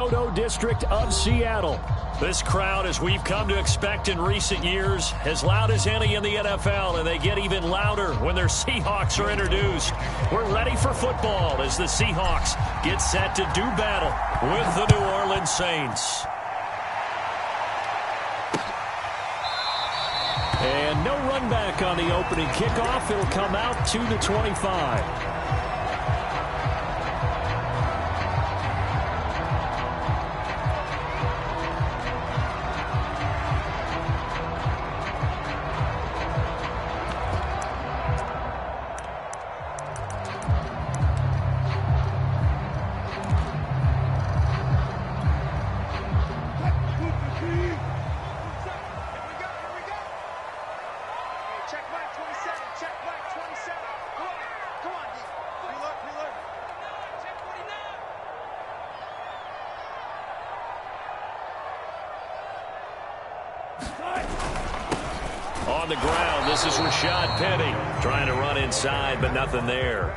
Photo District of Seattle. This crowd, as we've come to expect in recent years, as loud as any in the NFL, and they get even louder when their Seahawks are introduced. We're ready for football as the Seahawks get set to do battle with the New Orleans Saints. And no run back on the opening kickoff. It'll come out to the 25. On the ground, this is Rashad Penny trying to run inside, but nothing there.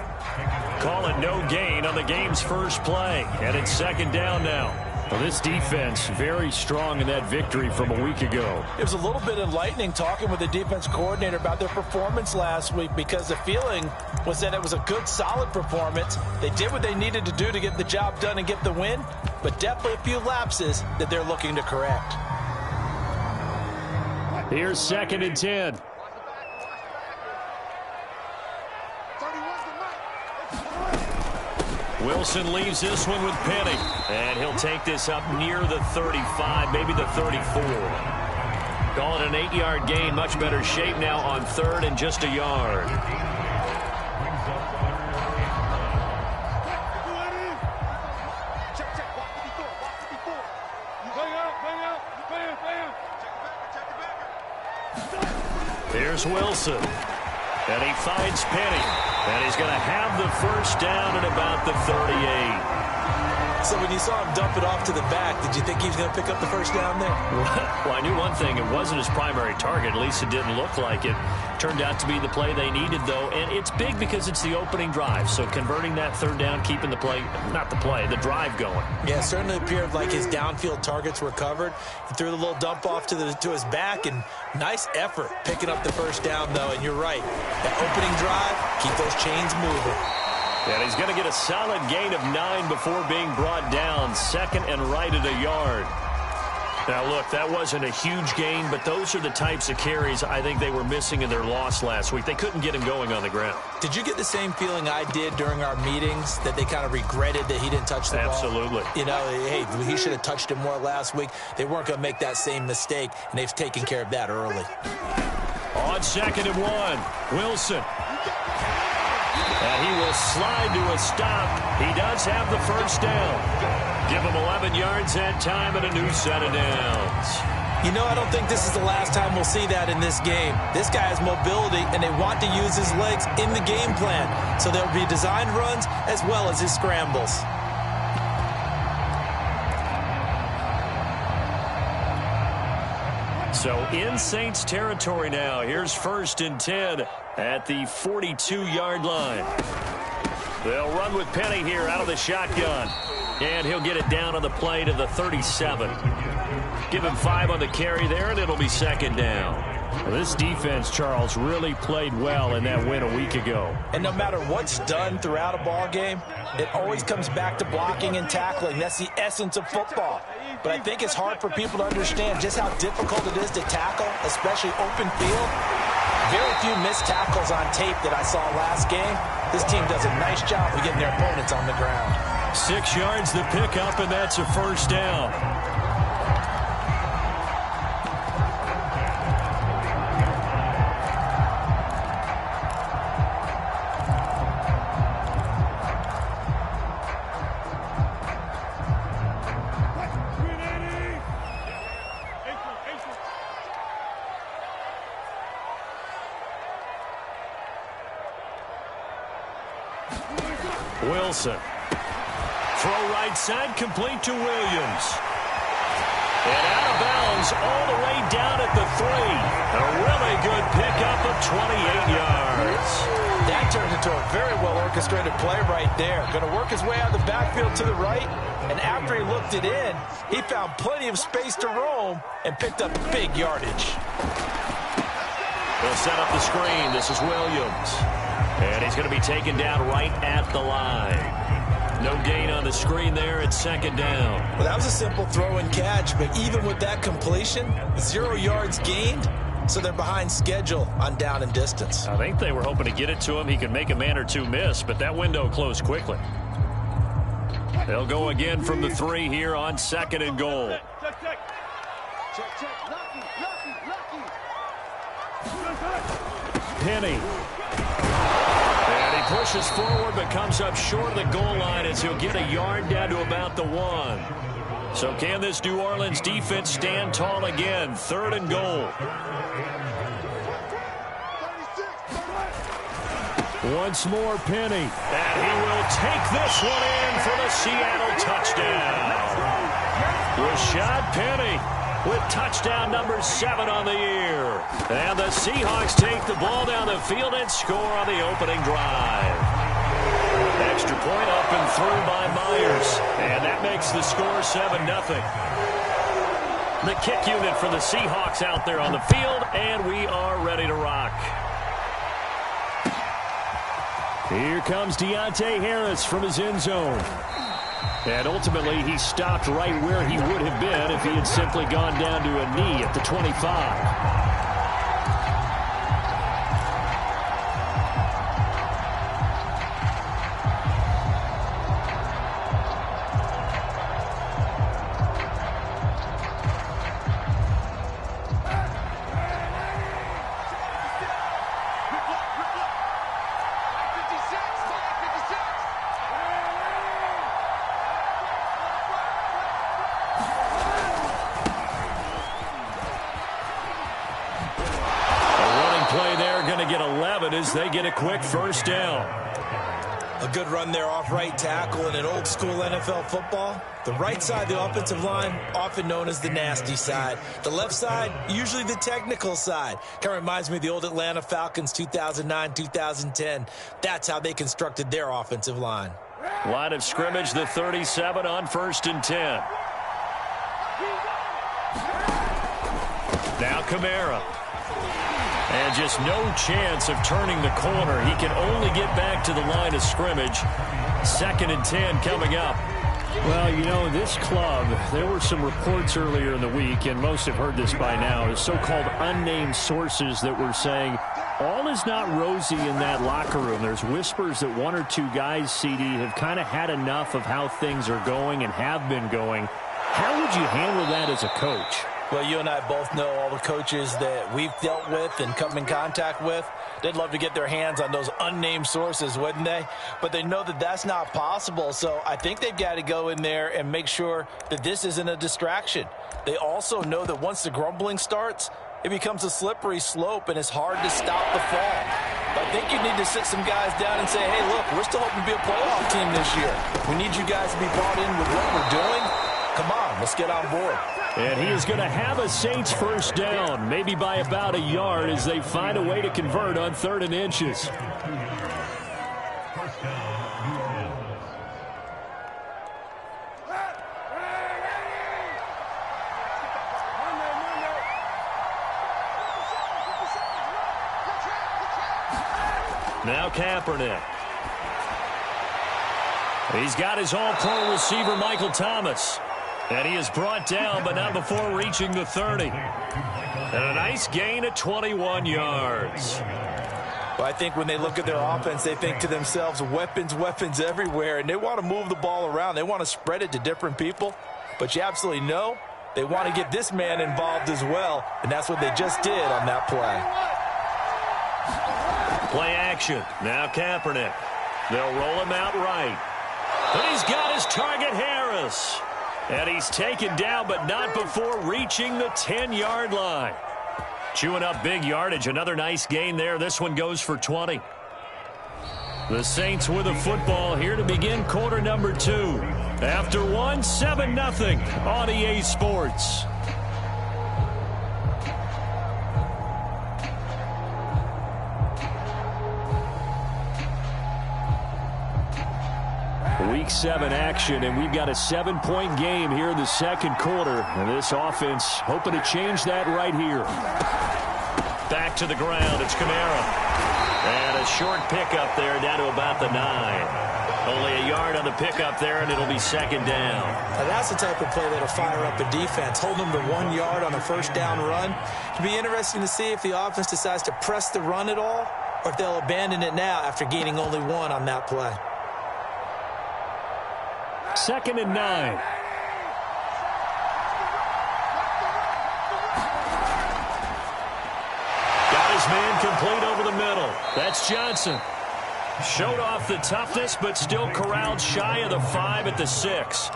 Call it no gain on the game's first play, and it's second down now. Well, this defense very strong in that victory from a week ago. It was a little bit enlightening talking with the defense coordinator about their performance last week, because the feeling was that it was a good, solid performance. They did what they needed to do to get the job done and get the win, but definitely a few lapses that they're looking to correct. Here's 2nd and 10. Wilson leaves this one with Penny, and he'll take this up near the 35, maybe the 34. Call it an 8-yard gain, much better shape now on 3rd and just a yard. Here's Wilson, and he finds Penny, and he's going to have the first down at about the 38. So when you saw him dump it off to the back, did you think he was going to pick up the first down there? Well, I knew one thing. It wasn't his primary target. At least it didn't look like it. Turned out to be the play they needed, though, and it's big because it's the opening drive. So converting that 3rd down, keeping the play, not the play, the drive going. Yeah, it certainly appeared like his downfield targets were covered. He threw the little dump off to his back, and nice effort picking up the first down, though. And you're right, that opening drive, keep those chains moving. And he's going to get a solid gain of 9 before being brought down. 2nd and right at a yard. Now, look, that wasn't a huge gain, but those are the types of carries I think they were missing in their loss last week. They couldn't get him going on the ground. Did you get the same feeling I did during our meetings, that they kind of regretted that he didn't touch the ball? Absolutely. You know, hey, he should have touched it more last week. They weren't going to make that same mistake, and they've taken care of that early. On 2nd and 1, Wilson. And he will slide to a stop. He does have the first down. Give him 11 yards that time and a new set of downs. You know, I don't think this is the last time we'll see that in this game. This guy has mobility, and they want to use his legs in the game plan. So there'll be designed runs as well as his scrambles. So in Saints territory now. Here's 1st and 10 at the 42-yard line. They'll run with Penny here out of the shotgun. And he'll get it down on the play to the 37. Give him 5 on the carry there, and it'll be 2nd down. Well, this defense, Charles, really played well in that win a week ago. And no matter what's done throughout a ball game, it always comes back to blocking and tackling. That's the essence of football. But I think it's hard for people to understand just how difficult it is to tackle, especially open field. Very few missed tackles on tape that I saw last game. This team does a nice job of getting their opponents on the ground. 6 yards the pickup, and that's a first down. Wilson. Throw right side, complete to Williams. And out of bounds all the way down at the 3. A really good pickup of 28 yards. That turned into a very well-orchestrated play right there. Going to work his way out of the backfield to the right, and after he looked it in, he found plenty of space to roam and picked up big yardage. They'll set up the screen. This is Williams. And he's going to be taken down right at the line. No gain on the screen there at second down. Well, that was a simple throw and catch, but even with that completion, 0 yards gained, so they're behind schedule on down and distance. I think they were hoping to get it to him. He could make a man or two miss, but that window closed quickly. They'll go again from the 3 here on second and goal. Penny. And he pushes forward but comes up short of the goal line as he'll get a yard down to about the 1. So can this New Orleans defense stand tall again? Third and goal. Once more, Penny. And he will take this one in for the Seattle touchdown. Rashad Penny with touchdown number 7 on the year. And the Seahawks take the ball down the field and score on the opening drive. Extra point up and through by Myers. And that makes the score 7-0. The kick unit for the Seahawks out there on the field, and we are ready to rock. Here comes Deontay Harris from his end zone. And ultimately, he stopped right where he would have been if he had simply gone down to a knee at the 25. They get a quick first down. A good run there off right tackle in an old school NFL football. The right side of the offensive line, often known as the nasty side. The left side, usually the technical side. Kind of reminds me of the old Atlanta Falcons 2009, 2010. That's how they constructed their offensive line. Line of scrimmage, the 37 on 1st and 10. Now Kamara. And just no chance of turning the corner. He can only get back to the line of scrimmage. 2nd and 10 coming up. Well, you know, this club, there were some reports earlier in the week, and most have heard this by now, the so-called unnamed sources that were saying all is not rosy in that locker room. There's whispers that 1 or 2 guys, CD, have kind of had enough of how things are going and have been going. How would you handle that as a coach? Well, you and I both know all the coaches that we've dealt with and come in contact with. They'd love to get their hands on those unnamed sources, wouldn't they? But they know that that's not possible. So I think they've got to go in there and make sure that this isn't a distraction. They also know that once the grumbling starts, it becomes a slippery slope and it's hard to stop the fall. But I think you need to sit some guys down and say, hey, look, we're still hoping to be a playoff team this year. We need you guys to be bought in with what we're doing. Come on, let's get on board. And he is going to have a Saints first down, maybe by about a yard as they find a way to convert on 3rd and inches. Now Kaepernick. He's got his all-pro receiver, Michael Thomas. And he is brought down, but not before reaching the 30. And a nice gain of 21 yards. Well, I think when they look at their offense, they think to themselves, weapons, weapons everywhere. And they want to move the ball around. They want to spread it to different people. But you absolutely know they want to get this man involved as well. And that's what they just did on that play. Play action. Now Kaepernick. They'll roll him out right. And he's got his target, Harris. And he's taken down, but not before reaching the 10-yard line. Chewing up big yardage. Another nice gain there. This one goes for 20. The Saints with a football here to begin quarter number 2. After 1, 7-0 on EA Sports. Week 7 action, and we've got a 7-point game here in the second quarter. And this offense hoping to change that right here. Back to the ground. It's Kamara. And a short pickup there down to about the 9. Only a yard on the pickup there, and it'll be second down. Now that's the type of play that'll fire up a defense. Hold them to 1 yard on a first down run. It'll be interesting to see if the offense decides to press the run at all, or if they'll abandon it now after gaining only 1 on that play. 2nd and 9. Got his man complete over the middle. That's Johnson. Showed off the toughness, but still corralled shy of the 5 at the 6.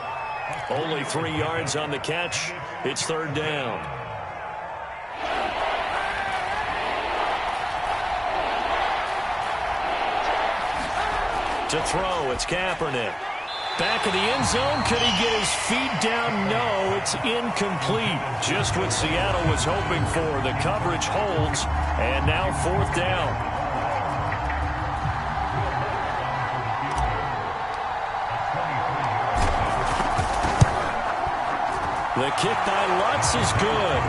Only 3 yards on the catch. It's third down. To throw, it's Kaepernick. Back in the end zone. Could he get his feet down? No, it's incomplete. Just what Seattle was hoping for. The coverage holds, and now fourth down. The kick by Lutz is good.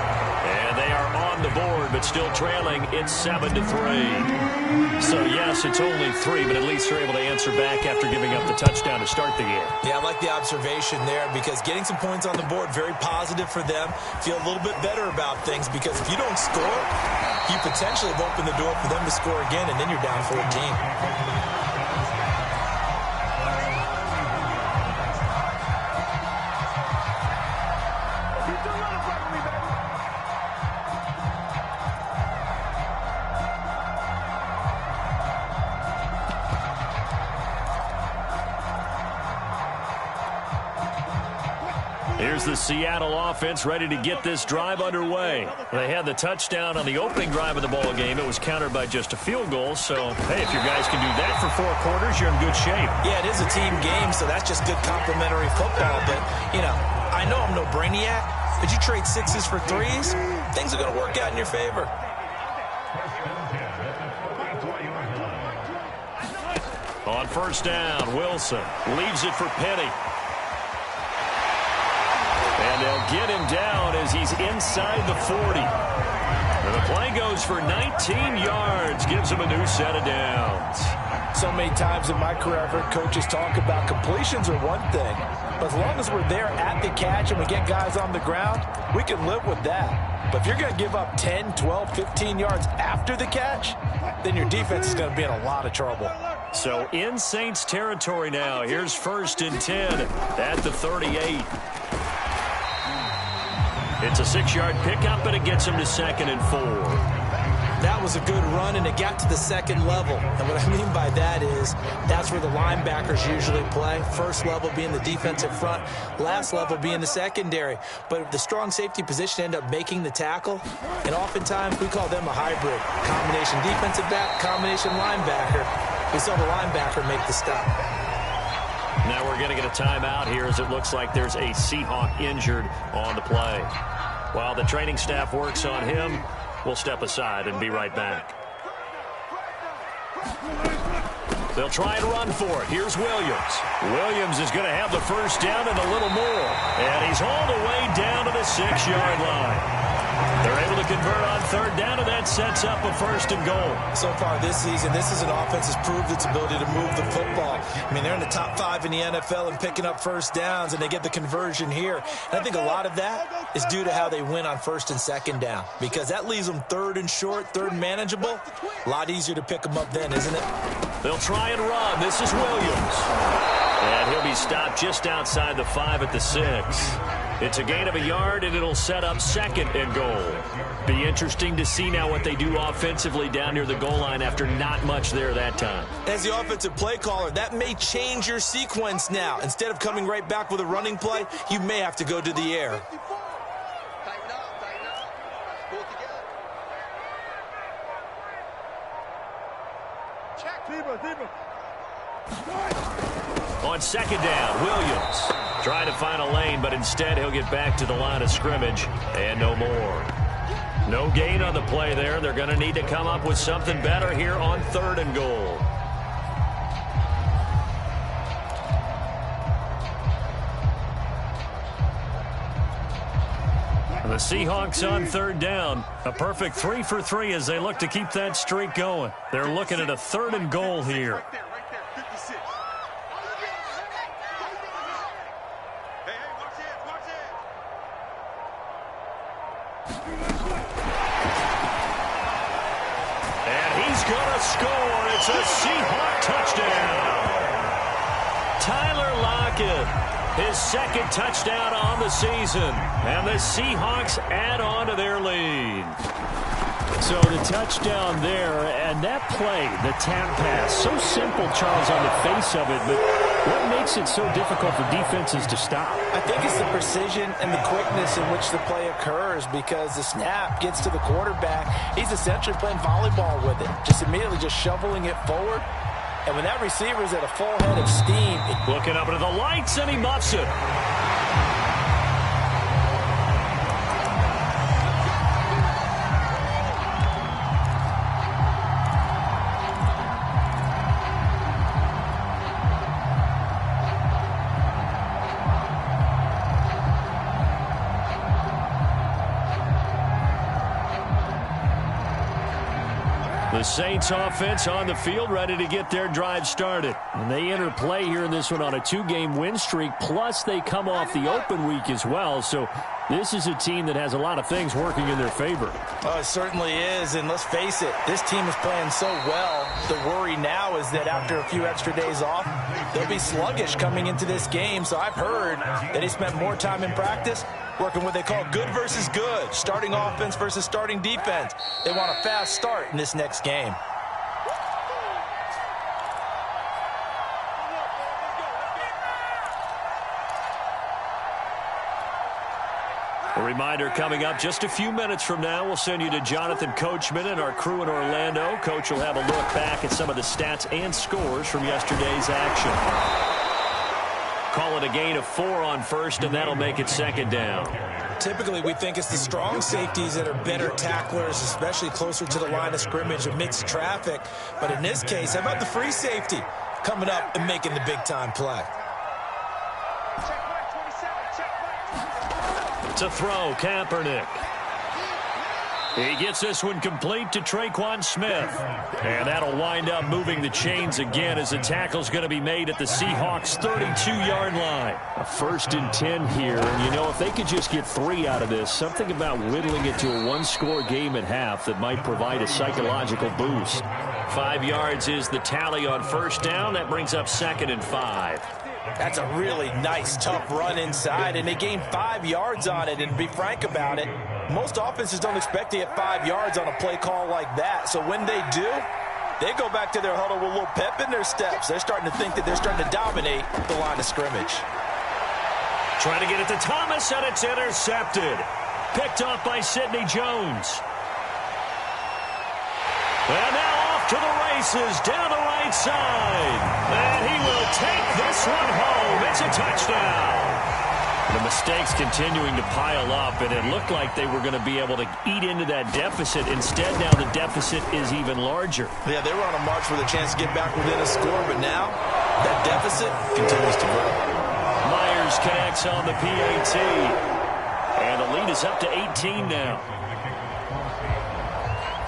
And they are on the board, but still trailing. It's 7-3. So, yes, it's only 3, but at least they're able to answer back after giving up the touchdown to start the game. Yeah, I like the observation there because getting some points on the board, very positive for them. Feel a little bit better about things because if you don't score, you potentially have opened the door for them to score again, and then you're down 14. Here's the Seattle offense ready to get this drive underway. They had the touchdown on the opening drive of the ball game. It was countered by just a field goal. So, hey, if your guys can do that for 4 quarters, you're in good shape. Yeah, it is a team game, so that's just good complimentary football. But, you know, I know I'm no brainiac, but you trade 6s for 3s, things are going to work out in your favor. On first down, Wilson leaves it for Penny. And they'll get him down as he's inside the 40. And the play goes for 19 yards, gives him a new set of downs. So many times in my career, I've heard coaches talk about completions are one thing. But as long as we're there at the catch and we get guys on the ground, we can live with that. But if you're going to give up 10, 12, 15 yards after the catch, then your defense is going to be in a lot of trouble. So in Saints territory now. Here's 1st and 10 at the 38. It's a 6-yard pickup, but it gets him to 2nd and 4. That was a good run, and it got to the second level. And what I mean by that is that's where the linebackers usually play. First level being the defensive front, last level being the secondary. But the strong safety position ended up making the tackle, and oftentimes we call them a hybrid. Combination defensive back, combination linebacker. We saw the linebacker make the stop. Now we're going to get a timeout here as it looks like there's a Seahawk injured on the play. While the training staff works on him, we'll step aside and be right back. They'll try and run for it. Here's Williams. Williams is going to have the first down and a little more. And he's hauled away down to the 6-yard line. They're able to convert on third down, and that sets up a 1st and goal. So far this season, this is an offense that's proved its ability to move the football. I mean, they're in the top 5 in the NFL and picking up first downs, and they get the conversion here. And I think a lot of that is due to how they win on 1st and 2nd down, because that leaves them 3rd and short, 3rd and manageable. A lot easier to pick them up then, isn't it? They'll try and run. This is Williams. And he'll be stopped just outside the 5 at the 6. It's a gain of a yard, and it'll set up 2nd and goal. Be interesting to see now what they do offensively down near the goal line after not much there that time. As the offensive play caller, that may change your sequence now. Instead of coming right back with a running play, you may have to go to the air. On 2nd down, Williams trying to find a lane, but instead he'll get back to the line of scrimmage and no more. No gain on the play there. They're going to need to come up with something better here on 3rd and goal. The Seahawks on third down. A perfect 3 for 3 as they look to keep that streak going. They're looking at a 3rd and goal here. And he's going to score. It's a Seahawk touchdown. Tyler Lockett. His 2nd touchdown on the season. And the Seahawks add on to their lead. So the touchdown there, and that play, the tap pass, so simple, Charles, on the face of it, but what makes it so difficult for defenses to stop? I think it's the precision and the quickness in which the play occurs, because the snap gets to the quarterback. He's essentially playing volleyball with it, just immediately just shoveling it forward. And when that receiver's at a full head of steam. Looking up into the lights, and he muffs it. The Saints offense on the field, ready to get their drive started. And they enter play here in this one on a 2-game win streak, plus they come off the open week as well. So this is a team that has a lot of things working in their favor. Oh, it certainly is, and let's face it, this team is playing so well. The worry now is that after a few extra days off, they'll be sluggish coming into this game. So I've heard that he spent more time in practice working what they call good versus good, starting offense versus starting defense. They want a fast start in this next game. A reminder coming up just a few minutes from now, we'll send you to Jonathan Coachman and our crew in Orlando. Coach will have a look back at some of the stats and scores from yesterday's action. Call it a gain of 4 on first, and that'll make it 2nd down. Typically, we think it's the strong safeties that are better tacklers, especially closer to the line of scrimmage amidst traffic. But in this case, how about the free safety coming up and making the big-time play? To throw, Kaepernick. He gets this one complete to Traquan Smith. And that'll wind up moving the chains again as the tackle's going to be made at the Seahawks' 32-yard line. A 1st and 10 here. And, you know, if they could just get 3 out of this, something about whittling it to a 1-score game at half that might provide a psychological boost. 5 yards is the tally on 1st down. That brings up 2nd and 5. That's a really nice, tough run inside, and they gained 5 yards on it. And to be frank about it, most offenses don't expect to get 5 yards on a play call like that. So when they do, they go back to their huddle with a little pep in their steps. They're starting to think that they're starting to dominate the line of scrimmage. Trying to get it to Thomas, and it's intercepted. Picked off by Sidney Jones. And now off to the races down the right side. And he will take this one home. It's a touchdown. The mistakes continuing to pile up, and it looked like they were going to be able to eat into that deficit. Instead, now the deficit is even larger. Yeah, they were on a march with a chance to get back within a score, but now that deficit continues to grow. Myers connects on the PAT. And the lead is up to 18 now.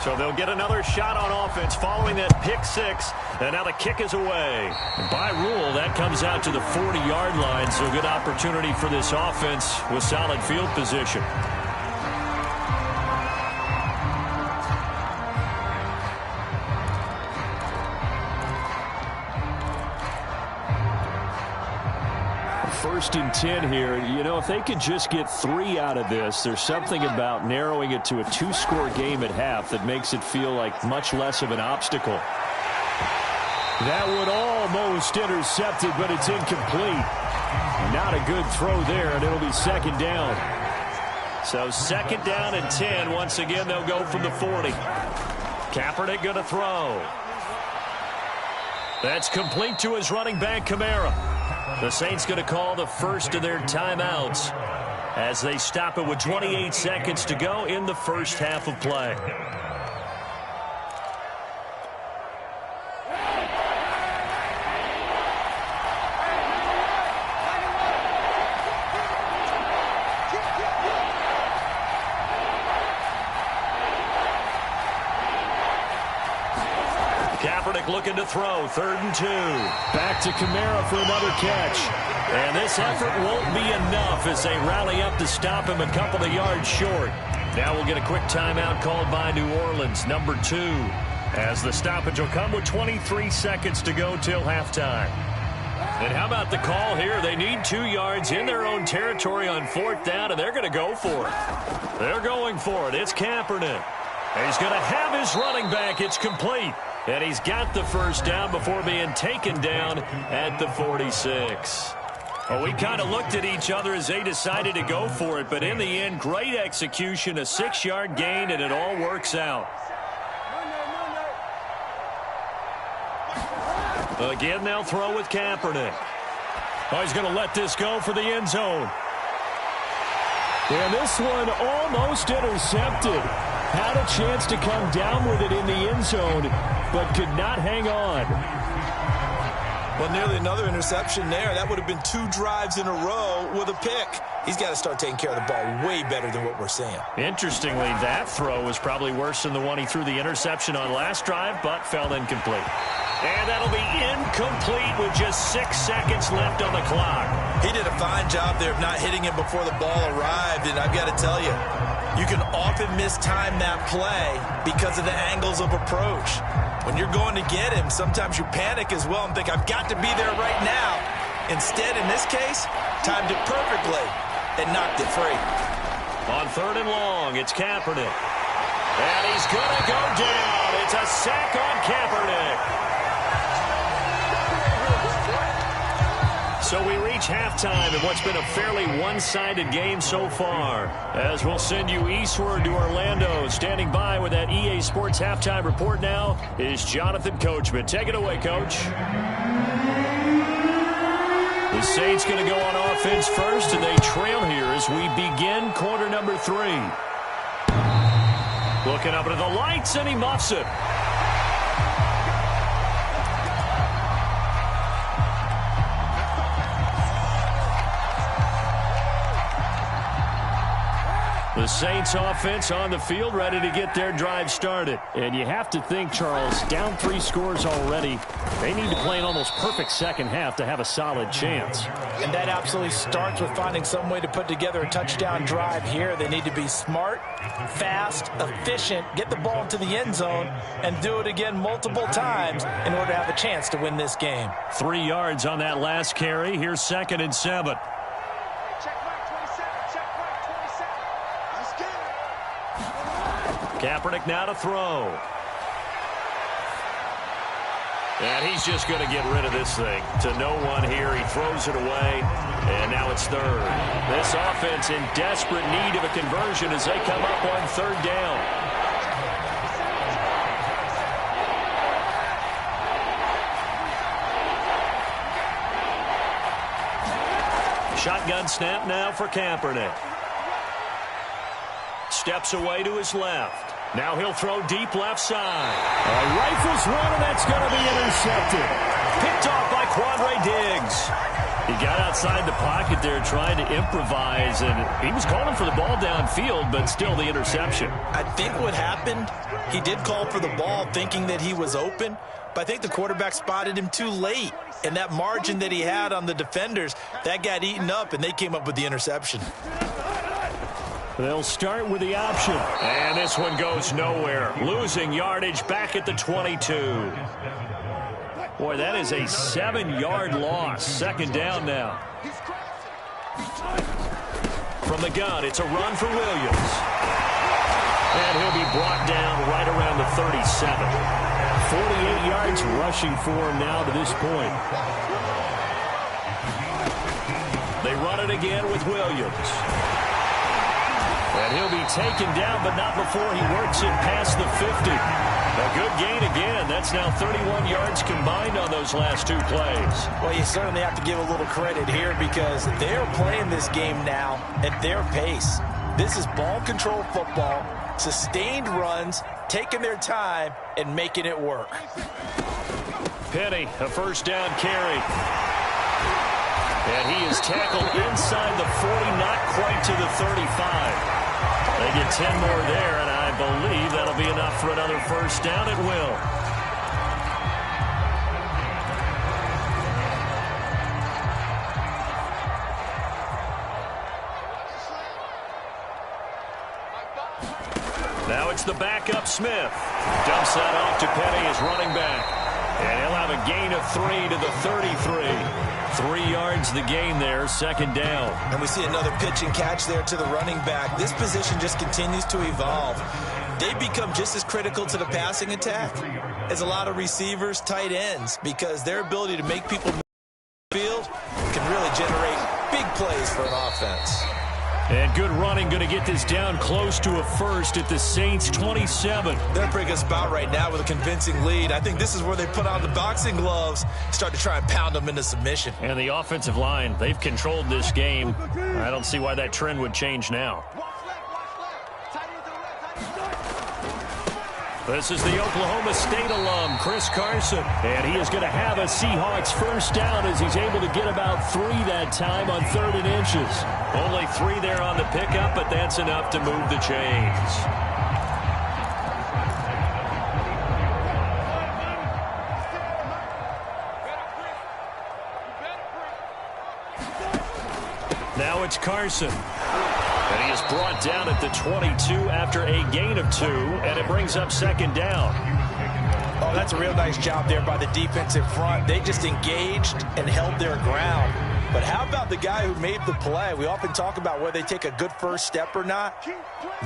So they'll get another shot on offense following that pick 6. And now the kick is away. And by rule, that comes out to the 40-yard line. So good opportunity for this offense with solid field position. First and 10 here. You know, if they could just get 3 out of this, there's something about narrowing it to a 2-score game at half that makes it feel like much less of an obstacle. That would almost intercepted, but it's incomplete. Not a good throw there, and it'll be 2nd down. So 2nd down and 10. Once again, they'll go from the 40. Kaepernick going to throw. That's complete to his running back, Kamara. The Saints going to call the first of their timeouts as they stop it with 28 seconds to go in the first half of play. Kaepernick looking to throw. 3rd and 2. Back to Kamara for another catch. And this effort won't be enough as they rally up to stop him a couple of yards short. Now we'll get a quick timeout called by New Orleans, number 2. As the stoppage will come with 23 seconds to go till halftime. And how about the call here? They need 2 yards in their own territory on 4th down, and they're going to go for it. They're going for it. It's Kaepernick. And he's going to have his running back. It's complete. And he's got the 1st down before being taken down at the 46. Well, we kind of looked at each other as they decided to go for it, but in the end, great execution, a 6-yard gain, and it all works out. Again, they'll throw with Kaepernick. Oh, he's going to let this go for the end zone. And this one almost intercepted. Had a chance to come down with it in the end zone, but could not hang on. Well, nearly another interception there. That would have been 2 drives in a row with a pick. He's got to start taking care of the ball way better than what we're seeing. Interestingly, that throw was probably worse than the one he threw the interception on last drive, but fell incomplete. And that'll be incomplete with just 6 seconds left on the clock. He did a fine job there of not hitting him before the ball arrived, and I've got to tell you, you can often mistime that play because of the angles of approach. When you're going to get him, sometimes you panic as well and think, I've got to be there right now. Instead, in this case, timed it perfectly and knocked it free. On 3rd and long, it's Kaepernick. And he's going to go down. It's a sack on Kaepernick. So we reach halftime in what's been a fairly one-sided game so far. As we'll send you eastward to Orlando. Standing by with that EA Sports halftime report now is Jonathan Coachman. Take it away, Coach. The Saints going to go on offense first, and they trail here as we begin quarter number 3. Looking up at the lights, and he muffs it. The Saints offense on the field, ready to get their drive started. And you have to think, Charles, down 3 scores already. They need to play an almost perfect second half to have a solid chance. And that absolutely starts with finding some way to put together a touchdown drive here. They need to be smart, fast, efficient, get the ball into the end zone, and do it again multiple times in order to have a chance to win this game. 3 yards on that last carry. Here's 2nd and 7. Kaepernick now to throw. And he's just going to get rid of this thing to no one here. He throws it away, and now it's 3rd. This offense in desperate need of a conversion as they come up on 3rd down. Shotgun snap now for Kaepernick. Steps away to his left. Now he'll throw deep left side. Rifles one, and that's going to be intercepted. Picked off by Quandre Diggs. He got outside the pocket there trying to improvise, and he was calling for the ball downfield, but still the interception. I think what happened, he did call for the ball thinking that he was open, but I think the quarterback spotted him too late. And that margin that he had on the defenders, that got eaten up, and they came up with the interception. They'll start with the option. And this one goes nowhere. Losing yardage back at the 22. Boy, that is a 7-yard loss. 2nd down now. From the gun, it's a run for Williams. And he'll be brought down right around the 37. 48 yards rushing for him now to this point. They run it again with Williams. And he'll be taken down, but not before he works it past the 50. A good gain again. That's now 31 yards combined on those last 2 plays. Well, you certainly have to give a little credit here because they're playing this game now at their pace. This is ball control football, sustained runs, taking their time, and making it work. Penny, a 1st down carry. And he is tackled inside the 40, not quite to the 35. They get 10 more there, and I believe that'll be enough for another 1st down. It will. Now it's the backup Smith. Dumps that off to Penny as running back. And he'll have a gain of 3 to the 33. 3 yards the gain there, second down. And we see another pitch and catch there to the running back. This position just continues to evolve. They become just as critical to the passing attack as a lot of receivers, tight ends, because their ability to make people move the field can really generate big plays for an offense. And good running, going to get this down close to a first at the Saints' 27. They're in a pretty good spot right now with a convincing lead. I think this is where they put on the boxing gloves, start to try and pound them into submission. And the offensive line, they've controlled this game. I don't see why that trend would change now. This is the Oklahoma State alum, Chris Carson. And he is going to have a Seahawks first down as he's able to get about 3 that time on 3rd and inches. Only 3 there on the pickup, but that's enough to move the chains. Now it's Carson. And he is brought down at the 22 after a gain of 2, and it brings up second down. Oh, that's a real nice job there by the defensive front. They just engaged and held their ground. But how about the guy who made the play? We often talk about whether they take a good first step or not.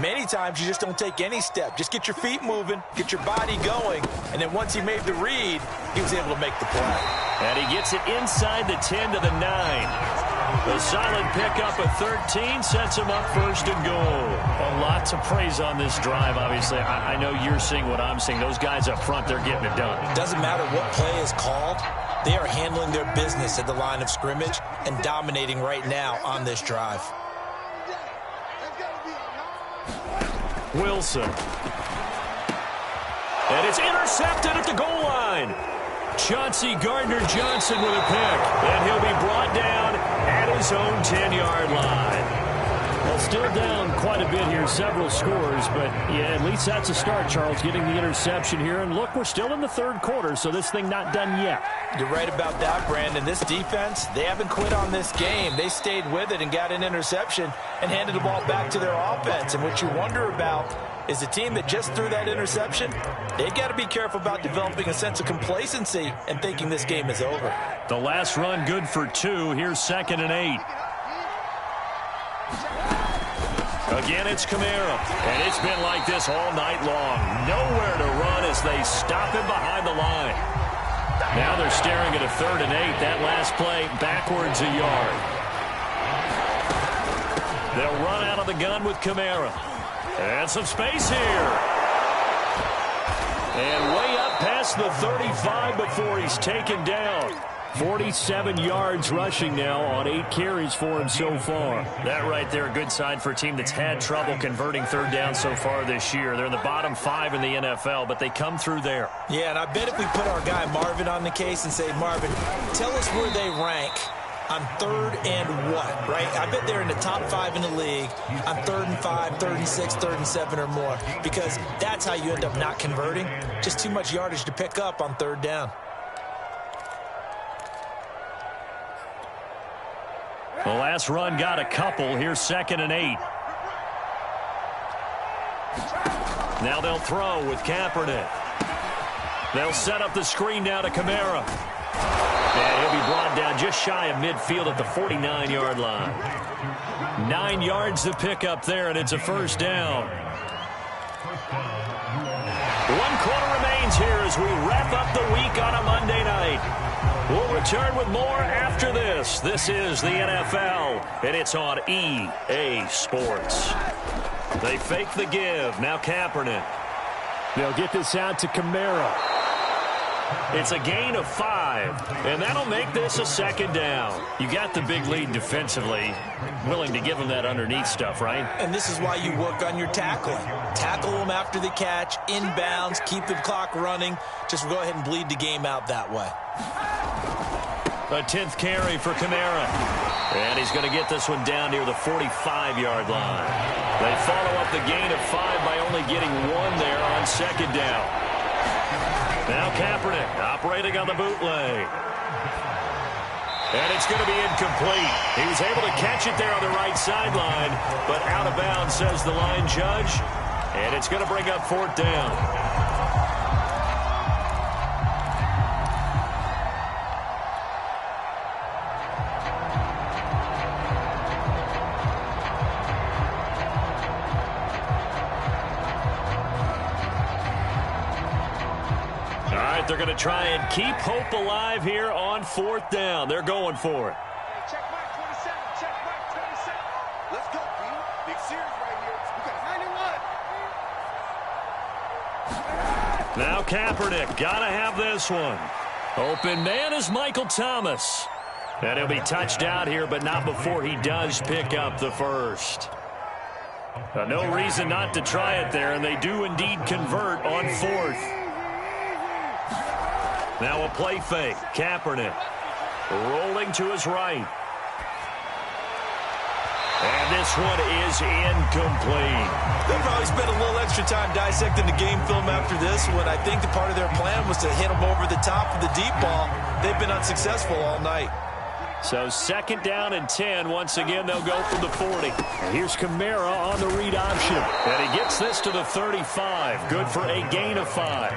Many times you just don't take any step. Just get your feet moving, get your body going, and then once he made the read, he was able to make the play. And he gets it inside the 10 to the 9. A solid pickup of 13 sets him up first and goal. A lot to praise on this drive, obviously. I know you're seeing what I'm seeing. Those guys up front, they're getting it done. Doesn't matter what play is called. They are handling their business at the line of scrimmage and dominating right now on this drive. Wilson. And it's intercepted at the goal line. Chauncey Gardner-Johnson with a pick. And he'll be brought down at his own 10-yard line. Well, still down quite a bit here, several scores, but yeah, at least that's a start, Charles, getting the interception here. And look, we're still in the 3rd quarter, so this thing not done yet. You're right about that, Brandon. This defense, they haven't quit on this game. They stayed with it and got an interception and handed the ball back to their offense. And what you wonder about is the team that just threw that interception, they've got to be careful about developing a sense of complacency and thinking this game is over. The last run good for 2. Here's 2nd and 8. Again, it's Kamara, and it's been like this all night long. Nowhere to run as they stop him behind the line. Now they're staring at a 3rd and 8. That last play, backwards a yard. They'll run out of the gun with Kamara. And some space here. And way up past the 35 before he's taken down. 47 yards rushing now on 8 carries for him so far. That right there, a good sign for a team that's had trouble converting 3rd down so far this year. They're in the bottom 5 in the NFL, but they come through there. Yeah, and I bet if we put our guy Marvin on the case and say, Marvin, tell us where they rank on 3rd and what, right? I bet they're in the top 5 in the league on 3rd and 5, 3rd and 6, 3rd and 7 or more, because that's how you end up not converting. Just too much yardage to pick up on 3rd down. The last run got a couple. Here's 2nd and 8. Now they'll throw with Kaepernick. They'll set up the screen now to Kamara. And he'll be brought down just shy of midfield at the 49-yard line. 9 yards to pick up there, and it's a first down. 1 quarter remains here as we wrap up the week on a Monday night. We'll return with more after this. This is the NFL, and it's on EA Sports. They fake the give. Now Kaepernick. They'll get this out to Kamara. It's a gain of 5, and that'll make this a 2nd down. You got the big lead defensively. Willing to give them that underneath stuff, right? And this is why you work on your tackling. Tackle them after the catch, inbounds, keep the clock running. Just go ahead and bleed the game out that way. A 10th carry for Kamara. And he's going to get this one down near the 45-yard line. They follow up the gain of 5 by only getting 1 there on 2nd down. Now Kaepernick operating on the bootleg. And it's going to be incomplete. He was able to catch it there on the right sideline, but out of bounds, says the line judge. And it's going to bring up 4th down. They're going to try and keep hope alive here on 4th down. They're going for it. Check mark 27. Check mark 27. Let's go, B. Big series right here. We got 91. Now Kaepernick. Got to have this one. Open man is Michael Thomas. And he'll be touched out here, but not before he does pick up the first. No reason not to try it there, and they do indeed convert on 4th. Now a play fake. Kaepernick rolling to his right. And this one is incomplete. They'll probably spend a little extra time dissecting the game film after this one. I think the part of their plan was to hit them over the top of the deep ball. They've been unsuccessful all night. So 2nd down and 10. Once again, they'll go from the 40. And here's Kamara on the read option. And he gets this to the 35. Good for a gain of 5.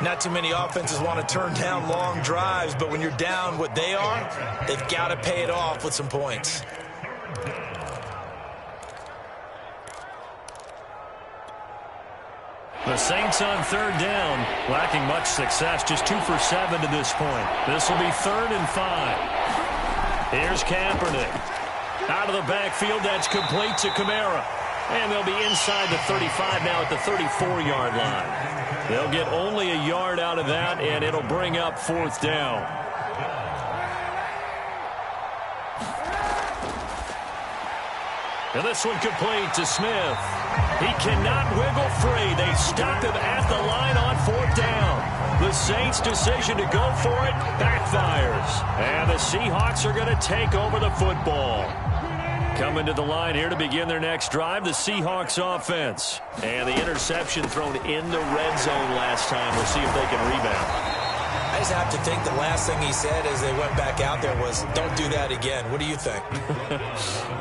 Not too many offenses want to turn down long drives, but when you're down what they are, they've got to pay it off with some points. The Saints on 3rd down, lacking much success, just 2 for 7 to this point. This will be 3rd and 5. Here's Kaepernick. Out of the backfield, that's complete to Kamara. And they'll be inside the 35 now at the 34-yard line. They'll get only a yard out of that, and it'll bring up 4th down. And this one complete to Smith. He cannot wiggle free. They stopped him at the line on 4th down. The Saints' decision to go for it backfires. And the Seahawks are going to take over the football. Coming to the line here to begin their next drive, the Seahawks offense. And the interception thrown in the red zone last time. We'll see if they can rebound. I just have to think the last thing he said as they went back out there was, don't do that again. What do you think?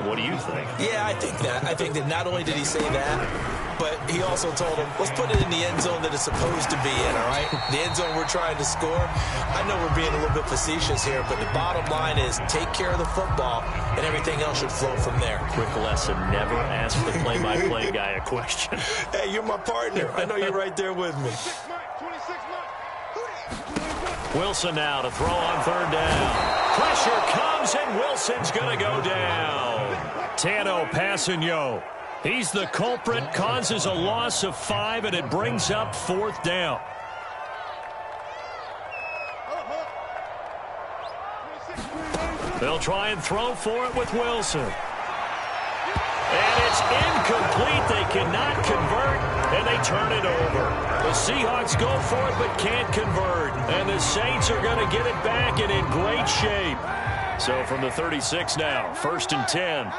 What do you think? Yeah, I think that. I think that not only did he say that, but he also told him, let's put it in the end zone that it's supposed to be in, all right? The end zone we're trying to score. I know we're being a little bit facetious here, but the bottom line is take care of the football, and everything else should flow from there. Quick lesson, never ask the play-by-play guy a question. Hey, you're my partner. I know you're right there with me. Wilson now to throw on 3rd down. Pressure comes, and Wilson's going to go down. Tano Passanio. He's the culprit, causes a loss of 5, and it brings up 4th down. They'll try and throw for it with Wilson. And it's incomplete. They cannot convert, and they turn it over. The Seahawks go for it but can't convert. And the Saints are going to get it back and in great shape. So from the 36 now, 1st and 10.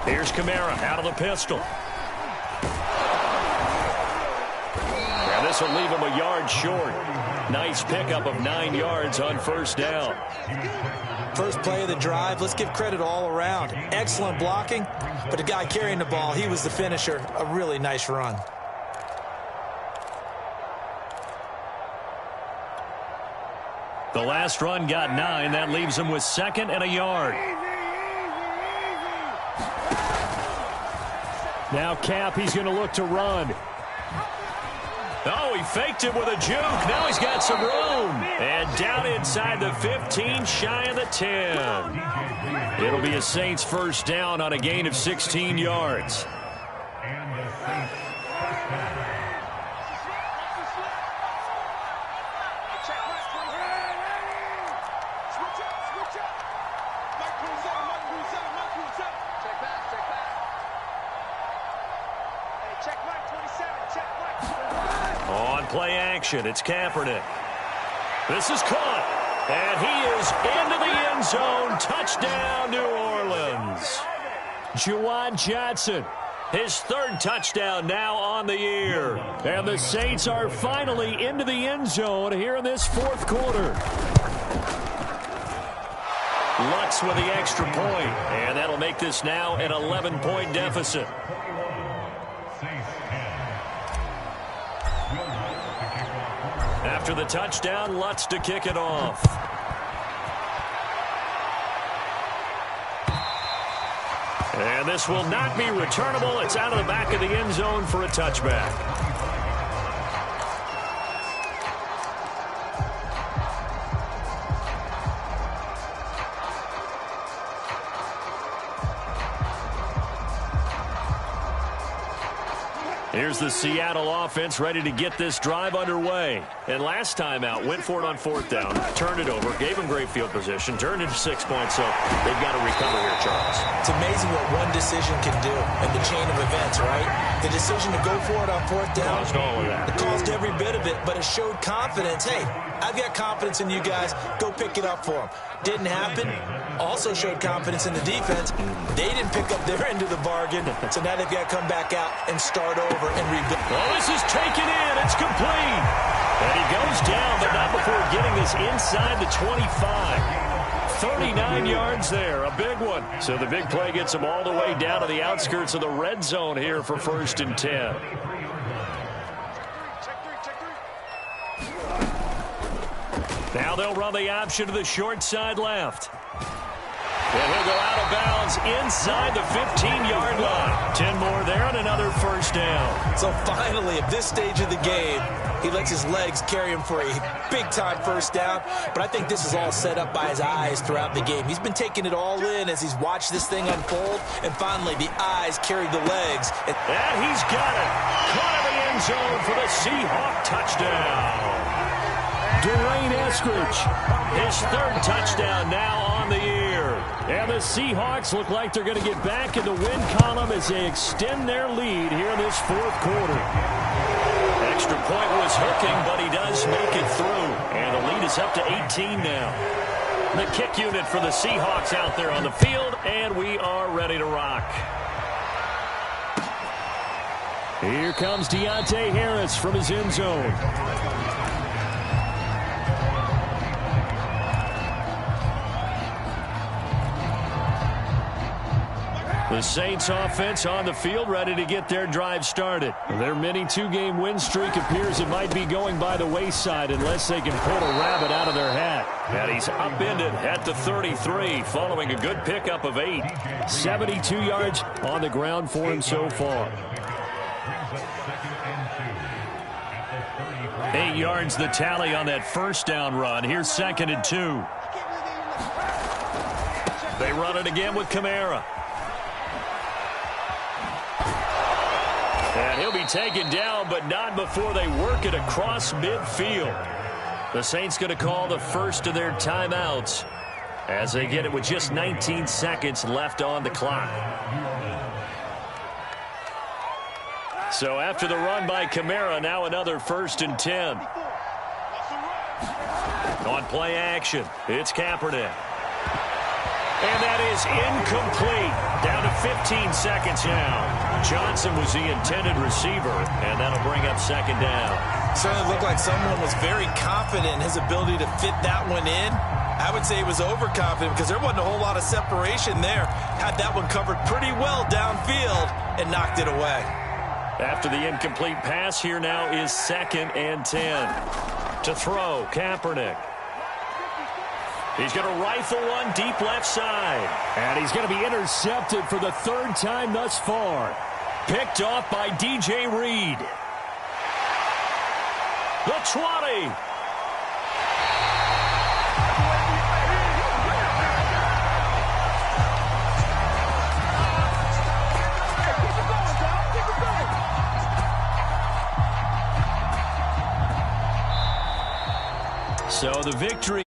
Here's Kamara out of the pistol. And this will leave him a yard short. Nice pickup of 9 yards on 1st down. First play of the drive, let's give credit all around. Excellent blocking, but the guy carrying the ball, he was the finisher. A really nice run. The last run got 9. That leaves him with 2nd and a yard. Now Cap, he's going to look to run. Oh, he faked it with a juke. Now he's got some room. And down inside the 15, shy of the 10. It'll be a Saints 1st down on a gain of 16 yards. Play action. It's Kaepernick. This is caught. And he is into the end zone. Touchdown, New Orleans. Juwan Johnson, his 3rd touchdown now on the year. And the Saints are finally into the end zone here in this 4th quarter. Lutz with the extra point, and that'll make this now an 11-point deficit. After the touchdown, Lutz to kick it off. And this will not be returnable. It's out of the back of the end zone for a touchback. Here's the Seattle offense ready to get this drive underway. And last time out, went for it on 4th down, turned it over, gave them great field position, turned it 6 points, so they've got to recover here, Charles. It's amazing what one decision can do in the chain of events, right? The decision to go for it on 4th down. Caused all of that. It caused every bit of it, but it showed confidence. Hey, I've got confidence in you guys. Go pick it up for them. Didn't happen. Also showed confidence in the defense. They didn't pick up their end of the bargain, so now they've got to come back out and start over and rebuild. Oh, this is taken in. It's complete. And he goes down, but not before getting this inside the 25. 39 yards there, a big one. So the big play gets him all the way down to the outskirts of the red zone here for 1st and 10. Now they'll run the option to the short side left. And he'll go out of bounds inside the 15-yard line. 10 more there and another 1st down. So finally, at this stage of the game, he lets his legs carry him for a big-time 1st down. But I think this is all set up by his eyes throughout the game. He's been taking it all in as he's watched this thing unfold. And finally, the eyes carried the legs. And he's got it. Caught in the end zone for the Seahawk touchdown. Dwayne Eskridge, his 3rd touchdown now on the year. And the Seahawks look like they're going to get back in the win column as they extend their lead here in this 4th quarter. Extra point was hooking, but he does make it through. And the lead is up to 18 now. The kick unit for the Seahawks out there on the field, and we are ready to rock. Here comes Deontay Harris from his end zone. The Saints offense on the field ready to get their drive started. Their mini 2-game win streak appears it might be going by the wayside unless they can pull a rabbit out of their hat. And he's upended at the 33 following a good pickup of 8. 72 yards on the ground for him so far. 8 yards the tally on that 1st down run. Here's 2nd and 2. They run it again with Kamara. And he'll be taken down, but not before they work it across midfield. The Saints going to call the first of their timeouts as they get it with just 19 seconds left on the clock. So after the run by Kamara, now another 1st and 10. On play action, it's Kaepernick. And that is incomplete. Down to 15 seconds now. Johnson was the intended receiver, and that'll bring up 2nd down. Certainly looked like someone was very confident in his ability to fit that one in. I would say he was overconfident because there wasn't a whole lot of separation there. Had that one covered pretty well downfield and knocked it away. After the incomplete pass, here now is 2nd and 10. To throw, Kaepernick. He's going to rifle one deep left side. And he's going to be intercepted for the 3rd time thus far. Picked off by DJ Reed. The 20. So the victory.